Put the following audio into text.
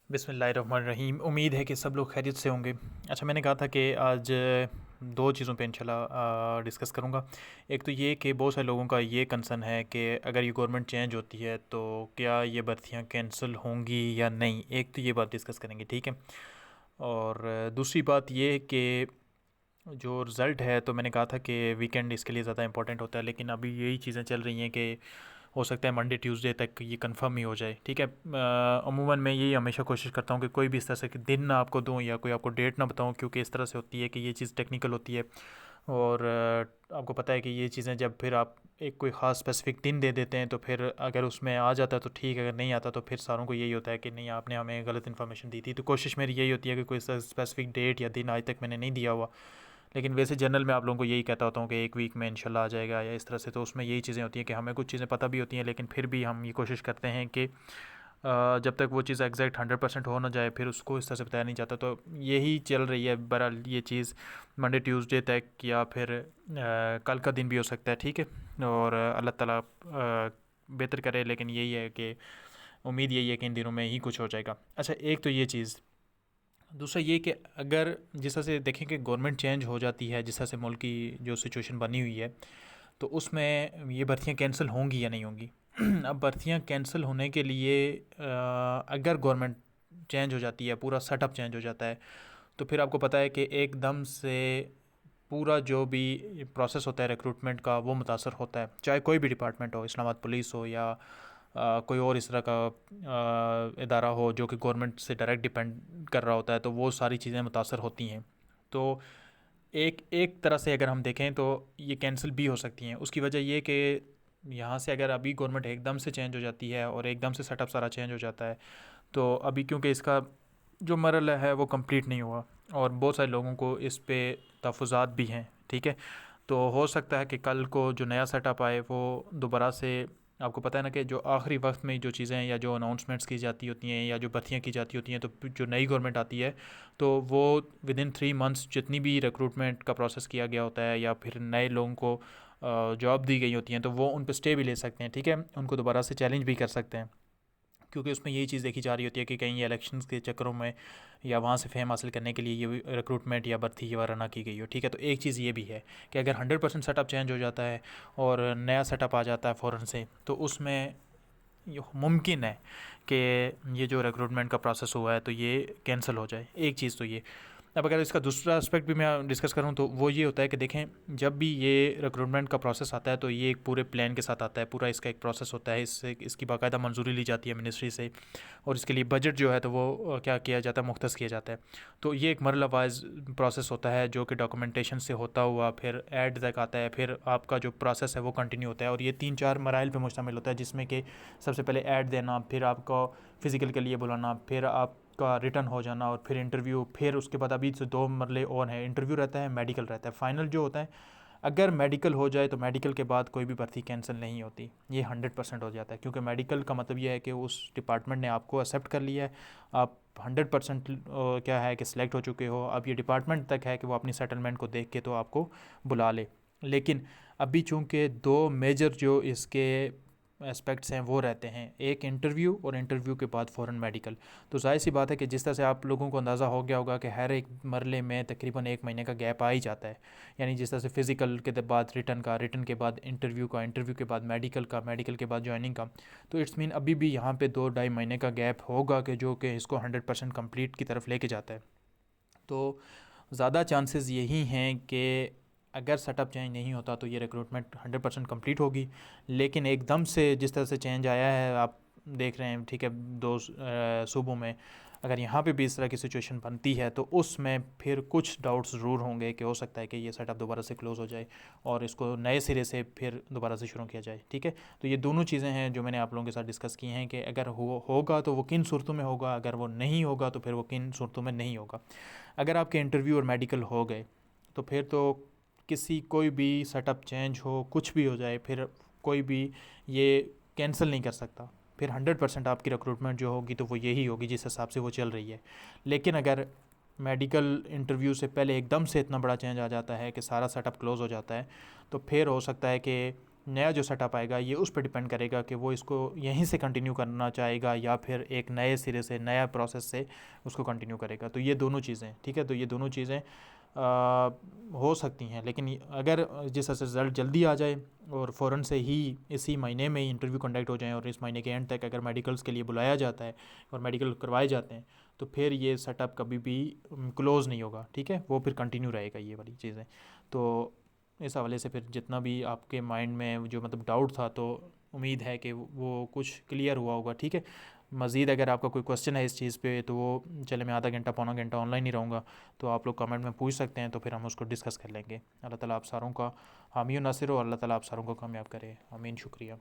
बिस्मिल्लाहिर्रहमानिर्रहीम। उम्मीद है कि सब लोग खैरियत से होंगे। अच्छा, मैंने कहा था कि आज दो चीज़ों पे इंशाल्लाह डिस्कस करूँगा। एक तो ये कि बहुत सारे लोगों का ये कंसर्न है कि अगर ये गवर्नमेंट चेंज होती है तो क्या ये भर्तियाँ कैंसिल होंगी या नहीं। एक तो ये बात डिस्कस करेंगे, ठीक है। और दूसरी बात ये है कि जो रिज़ल्ट है, तो मैंने कहा था कि वीकेंड इसके लिए ज़्यादा इंपॉर्टेंट होता है, लेकिन अभी यही चीज़ें चल रही हैं कि हो सकता है मंडे ट्यूसडे तक ये कंफर्म ही हो जाए, ठीक है। अमूमन मैं यही हमेशा कोशिश करता हूँ कि कोई भी इस तरह से कि दिन ना आपको दूँ या कोई आपको डेट ना बताऊँ, क्योंकि इस तरह से होती है कि ये चीज़ टेक्निकल होती है। और आपको पता है कि ये चीज़ें जब फिर आप एक कोई ख़ास स्पेसिफिक दिन दे देते हैं तो फिर अगर उसमें आ जाता है तो ठीक है, अगर नहीं आता तो फिर सारों को यही होता है कि नहीं, आपने हमें गलत इन्फॉर्मेशन दी थी। तो कोशिश मेरी यही होती है कि कोई स्पेसिफिक डेट या दिन आज तक मैंने नहीं दिया हुआ। लेकिन वैसे जनरल मैं आप लोगों को यही कहता होता हूँ कि एक वीक में इंशाल्लाह आ जाएगा या इस तरह से। तो उसमें यही चीज़ें होती हैं कि हमें कुछ चीज़ें पता भी होती हैं, लेकिन फिर भी हम ये कोशिश करते हैं कि जब तक वो चीज़ एग्जैक्ट 100% हो ना जाए फिर उसको इस तरह से बताया नहीं जाता। तो यही चल रही है बहरहाल ये चीज़ मंडे ट्यूसडे तक, या फिर कल का दिन भी हो सकता है, ठीक है। और अल्लाह ताला बेहतर करे, लेकिन यही है कि उम्मीद यही है कि इन दिनों में ही कुछ हो जाएगा। अच्छा, एक तो ये चीज़। दूसरा ये कि अगर जिस तरह से देखें कि गवर्नमेंट चेंज हो जाती है, जिस तरह से मुल्क की जो सिचुएशन बनी हुई है, तो उसमें ये भर्तियाँ कैंसिल होंगी या नहीं होंगी। अब भर्तियाँ कैंसिल होने के लिए अगर गवर्नमेंट चेंज हो जाती है, पूरा सेटअप चेंज हो जाता है, तो फिर आपको पता है कि एकदम से पूरा जो भी प्रोसेस होता है रिक्रूटमेंट का वो मुतासर होता है। चाहे कोई भी डिपार्टमेंट हो, इस्लामाबाद पुलिस हो या कोई और इस तरह का इदारा हो जो कि गवर्नमेंट से डायरेक्ट डिपेंड कर रहा होता है, तो वो सारी चीज़ें मुतासर होती हैं। तो एक एक तरह से अगर हम देखें तो ये कैंसिल भी हो सकती हैं। उसकी वजह ये कि यहाँ से अगर अभी गवर्नमेंट एकदम से चेंज हो जाती है और एकदम से सेटअप सारा चेंज हो जाता है, तो अभी क्योंकि इसका जो मरहला है वो कंप्लीट नहीं हुआ और बहुत सारे लोगों को इस पे तहफ़्फ़ुज़ात भी हैं, ठीक है। तो हो सकता है कि कल को जो नया सेटअप आए वो दोबारा से, आपको पता है ना कि जो आखिरी वक्त में जो चीज़ें या जो अनाउंसमेंट्स की जाती होती हैं या जो भर्तियाँ की जाती होती हैं, तो जो नई गवर्नमेंट आती है तो वो विद इन 3 मंथ्स जितनी भी रिक्रूटमेंट का प्रोसेस किया गया होता है या फिर नए लोगों को जॉब दी गई होती हैं, तो वो उन पर स्टे भी ले सकते हैं, ठीक है। उनको दोबारा से चैलेंज भी कर सकते हैं, क्योंकि उसमें यही चीज़ देखी जा रही होती है कि कहीं इलेक्शंस के चक्करों में या वहाँ से फेम हासिल करने के लिए ये रिक्रूटमेंट या भर्ती ये वारा ना की गई हो, ठीक है। तो एक चीज़ ये भी है कि अगर 100% सेटअप चेंज हो जाता है और नया सेटअप आ जाता है फ़ौरन से, तो उसमें ये मुमकिन है कि ये जो रिक्रूटमेंट का प्रोसेस हुआ है तो ये कैंसिल हो जाए। एक चीज़ तो ये। अब अगर इसका दूसरा एस्पेक्ट भी मैं डिस्कस करूँ तो वो ये होता है कि देखें, जब भी ये रिक्रूटमेंट का प्रोसेस आता है तो ये एक पूरे प्लान के साथ आता है। पूरा इसका एक प्रोसेस होता है, इससे इसकी बाकायदा मंजूरी ली जाती है मिनिस्ट्री से, और इसके लिए बजट जो है तो वो क्या किया जाता है, मुख्तस किया जाता है। तो ये एक मरला वाइज प्रोसेस होता है जो कि डॉक्यूमेंटेशन से होता हुआ फिर ऐड तक आता है, फिर आपका जो प्रोसेस है वो कंटिन्यू होता है। और ये 3-4 मराइल पे मुश्तमिल होता है, जिसमें कि सबसे पहले ऐड देना, फिर आपको फ़िज़िकल के लिए बुलाना, फिर आपका रिटर्न हो जाना, और फिर इंटरव्यू, फिर उसके बाद अभी से 2 मरले और हैं। इंटरव्यू रहता है, मेडिकल रहता है। फाइनल जो होता है, अगर मेडिकल हो जाए तो मेडिकल के बाद कोई भी भर्ती कैंसिल नहीं होती, ये 100% हो जाता है। क्योंकि मेडिकल का मतलब ये है कि उस डिपार्टमेंट ने आपको एक्सेप्ट कर लिया है, आप 100% क्या है कि सिलेक्ट हो चुके हो। अब ये डिपार्टमेंट तक है कि वो अपनी सेटलमेंट को देख के तो आपको बुला ले। लेकिन अभी चूँकि 2 मेजर जो इसके एस्पेक्ट्स हैं वो रहते हैं, एक इंटरव्यू और इंटरव्यू के बाद फ़ौरन मेडिकल। तो ज़ाहिर सी बात है कि जिस तरह से आप लोगों को अंदाज़ा हो गया होगा कि हर एक मरले में तकरीबन 1 महीने का गैप आ ही जाता है। यानी जिस तरह से फ़िज़िकल के बाद रिटन का, रिटन के बाद इंटरव्यू का, इंटरव्यू के बाद मेडिकल का, मेडिकल के बाद जॉइनिंग का, तो इट्स मीन अभी भी यहाँ पे 2-2.5 महीने का गैप होगा कि जो कि इसको 100% कंप्लीट की तरफ लेके जाता है। तो ज़्यादा चांसेस यही हैं कि अगर सेटअप चेंज नहीं होता तो ये रिक्रूटमेंट 100% कंप्लीट होगी। लेकिन एकदम से जिस तरह से चेंज आया है, आप देख रहे हैं, ठीक है, 2 सूबों में, अगर यहाँ पे भी इस तरह की सिचुएशन बनती है तो उसमें फिर कुछ डाउट्स ज़रूर होंगे कि हो सकता है कि ये सेटअप दोबारा से क्लोज़ हो जाए और इसको नए सिरे से फिर दोबारा से शुरू किया जाए, ठीक है। तो ये दोनों चीज़ें हैं जो मैंने आप लोगों के साथ डिस्कस की हैं कि अगर होगा तो वो किन सूरतों में होगा, अगर वो नहीं होगा तो फिर वो किन सूरतों में नहीं होगा। अगर आपके इंटरव्यू और मेडिकल हो गए तो फिर तो किसी कोई भी सेटअप चेंज हो, कुछ भी हो जाए, फिर कोई भी ये कैंसिल नहीं कर सकता। फिर 100% आपकी रिक्रूटमेंट जो होगी तो वो यही होगी जिस हिसाब से वो चल रही है। लेकिन अगर मेडिकल इंटरव्यू से पहले एकदम से इतना बड़ा चेंज आ जाता है कि सारा सेटअप क्लोज़ हो जाता है, तो फिर हो सकता है कि नया जो सेटअप आएगा ये उस पर डिपेंड करेगा कि वो इसको यहीं से कंटिन्यू करना चाहेगा या फिर एक नए सिरे से नया प्रोसेस से उसको कंटिन्यू करेगा। तो ये दोनों चीज़ें, ठीक है, तो ये दोनों चीज़ें हो सकती हैं। लेकिन अगर जिस रिज़ल्ट जल्दी आ जाए और फ़ौरन से ही इसी महीने में ही इंटरव्यू कंडक्ट हो जाए और इस महीने के एंड तक अगर मेडिकल्स के लिए बुलाया जाता है और मेडिकल करवाए जाते हैं, तो फिर ये सेटअप कभी भी क्लोज़ नहीं होगा, ठीक है, वो फिर कंटिन्यू रहेगा ये वाली चीज़ें। तो इस हवाले से फिर जितना भी आपके माइंड में जो मतलब डाउट था, तो उम्मीद है कि वो कुछ क्लियर हुआ होगा, ठीक है। मज़ीद अगर आपका कोई क्वेश्चन है इस चीज़ पे, तो वो चले मैं आधा घंटा पौना घंटा ऑनलाइन ही रहूँगा, तो आप लोग कमेंट में पूछ सकते हैं, तो फिर हम उसको डिस्कस कर लेंगे। अल्लाह ताला आप सारों का हामी और नासिर हो, अल्लाह ताला आप सारों को कामयाब करे, आमीन, शुक्रिया।